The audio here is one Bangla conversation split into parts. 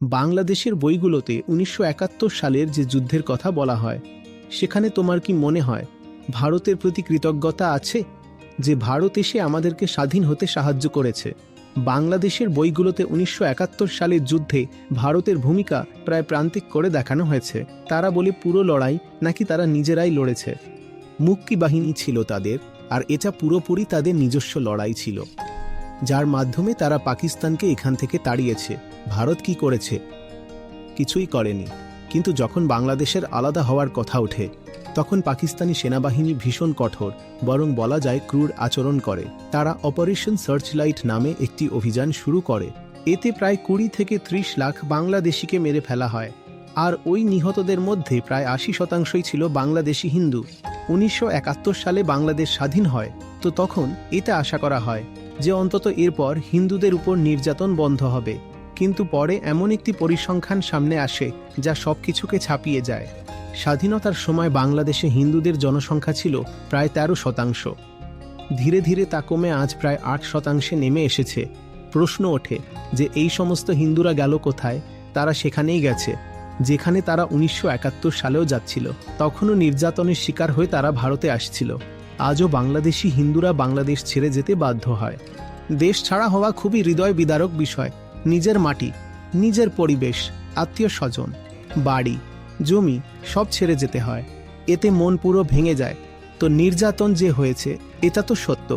বাংলাদেশের বইগুলোতে ১৯৭১ সালের যে যুদ্ধের কথা বলা হয়, সেখানে তোমার কি মনে হয় ভারতের প্রতি কৃতজ্ঞতা আছে, যে ভারত এসে আমাদেরকে স্বাধীন হতে সাহায্য করেছে? বাংলাদেশের বইগুলোতে ১৯৭১ সালের যুদ্ধে ভারতের ভূমিকা প্রায় প্রান্তিক করে দেখানো হয়েছে। তারা বলে পুরো লড়াই নাকি তারা নিজেরাই লড়েছে। মুক্তি বাহিনী ছিল তাদের, আর এটা পুরোপুরি তাদের নিজস্ব লড়াই ছিল, যার মাধ্যমে তারা পাকিস্তানকে এখান থেকে তাড়িয়েছে। ভারত কি করেছে? কিছুই করেনি। কিন্তু যখন বাংলাদেশের আলাদা হওয়ার কথা ওঠে, তখন পাকিস্তানি সেনাবাহিনী ভীষণ কঠোর, বরং বলা যায় ক্রূর আচরণ করে। তারা অপারেশন সার্চলাইট নামে একটি অভিযান শুরু করে। এতে প্রায় ২০ থেকে ৩০ লাখ বাংলাদেশিকে মেরে ফেলা হয়, আর ওই নিহতদের মধ্যে প্রায় ৮০% ছিল বাংলাদেশি হিন্দু। ১৯৭১ সালে বাংলাদেশ স্বাধীন হয়, তো তখন এটা আশা করা হয় যে অন্তত এরপর হিন্দুদের উপর নির্যাতন বন্ধ হবে। কিন্তু পরে এমন একটি পরিসংখ্যান সামনে আসে যা সবকিছুকে ছাপিয়ে যায়। স্বাধীনতার সময় বাংলাদেশে হিন্দুদের জনসংখ্যা ছিল প্রায় ১৩%। ধীরে ধীরে তা কমে আজ প্রায় ৮% নেমে এসেছে। প্রশ্ন ওঠে যে এই সমস্ত হিন্দুরা গেল কোথায়? তারা সেখানেই গেছে যেখানে তারা ১৯৭১ সালেও যাচ্ছিল। তখনও নির্যাতনের শিকার হয়ে তারা ভারতে আসছিল। আজও বাংলাদেশি হিন্দুরা বাংলাদেশ ছেড়ে যেতে বাধ্য হয়। দেশ ছাড়া হওয়া খুবই হৃদয় বিদারক বিষয়। নিজের মাটি, নিজের পরিবেশ, আত্মীয় স্বজন, বাড়ি, জমি সব ছেড়ে যেতে হয়। এতে মন পুরো ভেঙে যায়। তো নির্যাতন যে হয়েছে এটা তো সত্য,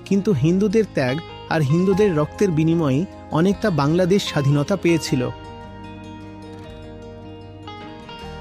কিন্তু হিন্দুদের ত্যাগ আর হিন্দুদের রক্তের বিনিময়ে অনেকটা বাংলাদেশ স্বাধীনতা পেয়েছিল।